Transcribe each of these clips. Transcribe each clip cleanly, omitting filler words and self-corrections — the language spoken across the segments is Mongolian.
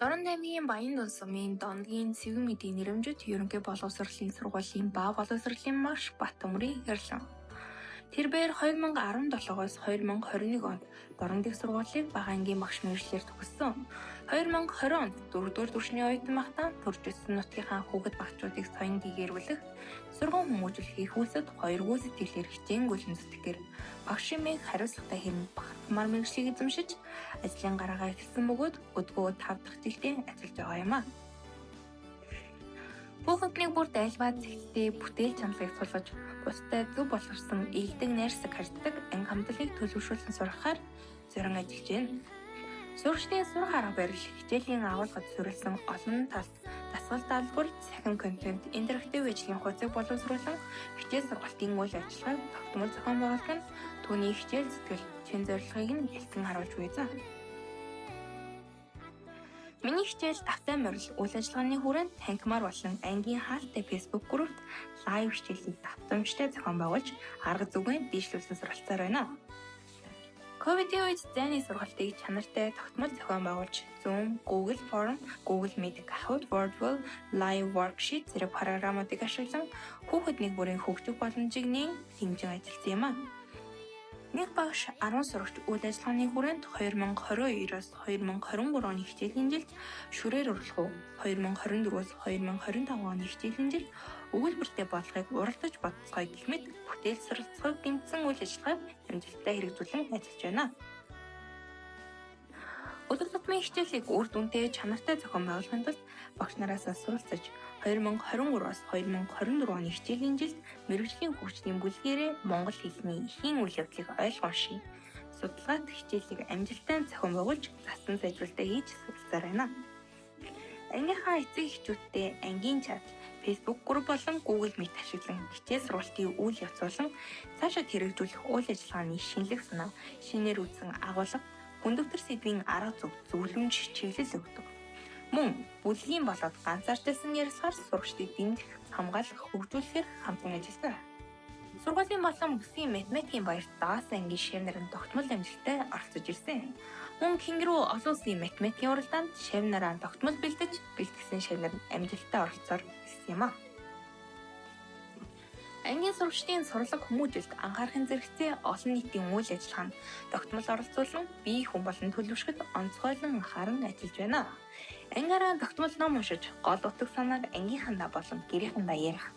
Дорн аймгийн Баян сумын Дондгийн Цэвэн Мэдийн нэрэмжит ерөнхий боловсролын сургуулийн ба боловсролын марш Баттөмрийн ирлэн. Тэрбээр 2017-оос 2021 онд Дорн дэх сургуулийг бага ангийн багш мэргэжлэр төгссөн. 2020 онд 4-р түвшний оюутан багтаа төрж өссөн нутгийнхаа хүүхэд багчуудыг соён гэгэрүүлэх, сургууль хүмүүжил хийх үйлсэд 2 гүйцэтгэлээр хичээн гүйлэмжтэйгээр багш шимийг хариуцлагатай хэрэг багтмаар мэргэжлийг эзэмшиж ажлын гараагаа эхэлсэн бөгөөд өдгөө 5 дахь жилдээ ажиллаж байгаа юм а. Хүүхэдний бүрт альва зэгтээ бүтээл чанарыг сулгаж, бусдад зөв боловсон ийгдэг найрсаг харьцдаг анги хамтлагийг төлөвшүүлэн сургахаар зорин ажиллаж байна. Сурагчдын сурах арга барил, хичээлийн агуулгад суурилсан олон талт дасгал даалгавар, цахим контент, интерактив ажлын хуудсыг боловсруулан хичээл сургалтын үйл ажиллагааг тогтмол зохион байгуулах нь түүний хичээл зүтгэл, чин зорилгыг нь хэлтэн харуулж буй. Миний хичээл давтай морил үйл ажиллагааны хүрээнд танхимаар болон ангийн хаалттай Facebook группт лайв хичээлийг давтамжтай зохион байгуулж арга зүгийн дийшлүүлсэн суралцаар байна. Ковидын үед зайны сургалтыг чанартай тогтмол зохион байгуулж Zoom, Google Form, Google Meet, Kahoot, Wordwall, Live Worksheet зэрэг програмуудыг ашиглан хүүхэд нэг бүрийн хөгжих боломжийг хэмжин ажилласан юм а. Нэг багш 10 сурагч үйл ажиллагааны хүрээнд 2022-оос 2023 оны хичээлийн жилд шүрээр уралхуу, 2024-өөс 2025 оны хичээлийн жилд өгүүлбэртэй бодлогыг уралдаж бодцгоё гэх мэт бүтээл суралцахыг гэмтсэн үйл ажиллагааг амжилттай хэрэгжүүлэн ажиллаж байна. Өдөр тутмын хичээлийг үр дүнтэй чанартай зохион байгуулахын тулд багш нараас суралцаж 2023-аас 2024 оны хичээлийн жилд мэргэжлийн хөгжлийн бүлгээрээ монгол хэлний эхийн үйл явдлыг ойлгомжтой судалгаат хичээлийг амжилттай зохион байгуулж застан сайжруулалтаа хийж суралцаар байна. Ангийнхаа эцэг эхчүүдтэй ангийн чат, Facebook групп болон Google Meet ашиглан хичээл сургалтын үйл явц болон цаашид хэрэгжүүлэх үйл ажиллагааны шинэлэг санаа, шинээр үүсэн агуулга, хүндэвтэр сэдвийн арга зүй, зөвлөмж, чиглэл өгдөг. Мөн бүлгийн болоод ганцаарчилсан ярилцахаар сурагчдыг дэмжих, хамгаалах, хөгжүүлэхээр хамтран ажилладаг. Сургуулийн болон бүсгийн математикийн баярт даас ангийн шивнэр нь тогтмол амжилттай оролцож ирсэн. Мөн Кингэрүү олон улсын математикийн уралдаанд шивнэраа тогтмол бэлтгэсэн шивнэр нь амжилттай оролцоор ирсэн юм а. Ангийн сурагчдын сурлаг хүмүүжилд анхаарахын зэрэгцээ олон нийтийн үйл ажиллагаанд тогтмол оролцуулан бие хүн болон төлөвшгөд онцгойлон анхааран ажиллаж байна. Ангиараа тогтмол ном уншиж, гол утга санааг ангийнхандаа болон гэрээхэндээ ярих.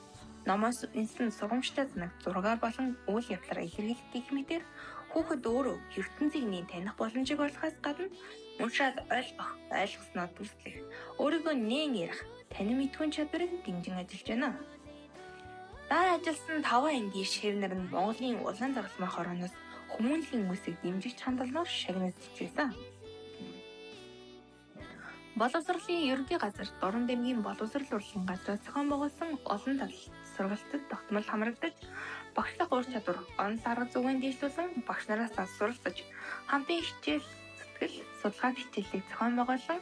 Номоос үнсэн сургамжтай санааг зургаар болон үйл явдлаар илэрхийлэх гэх мэтээр хүүхэд өөрөө ертөнцийг таних боломжийг олохоос гадна уншаад ойлгох, ойлгосноо дүрслэх, өөрийгөө ярих, танин мэдхүйн чадварыг дэмжин ажиллаж байна. Дараа ажилласан 5 ангийн шивнэр нь Монголын улаан загалмай хорооноос хүмүүнлэгийн үсийг дэмжиж хандламаар шагнагдж байсан. Боловсролын ерөнхий газар Дорн аймгийн боловсрол урлагийн газраас зохион байгуулсан олон талт сургалтад тогтмол хамрагдаж, багшлах ур чадвар, онц арга зүгийн дийшлүүлэн багш нараас суралцаж, хамтын хичээл зүтгэл, судалгаат хичээлийг зохион байгуулан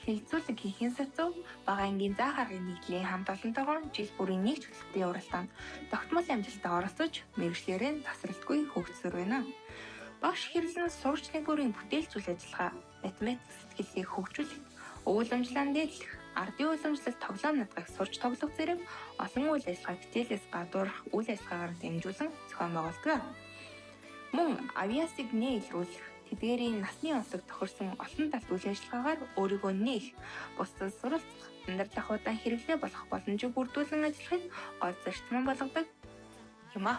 хилцүүлэг хийхин сацуу бага ангийн заа харгын нийтлийн хамт олонтойгоор жил бүрийн нэг чөлөөтэй уралдаанд тогтмол амжилттай оролцож, мэргэжлэрээ тасралтгүй хөгжсөөр байна. Багш хэрлэн сурагч нэг бүрийн бүтээлч үйл ажиллагаа, математик сэтгэлийг хөгжүүлэх, өгүүлэмжлэн дээдлэх, ардын уламжлалт тоглоом надгах сурч тоглох зэрэг олон үйл ажиллагаа хичээлээс гадуурх үйл ажиллагаагаар дамжуулан зохион байгуулдаг. Мөн авиасыг илрүүлэх, тэдгээрийн насны онцлог тохирсон олон талт үйл ажиллагаагаар өөрийгөө бусдад суралцах, амьдралах удаан хэрэглээ болох боломжийг бүрдүүлэн ажиллахыг гол зарчим болгодог юм а.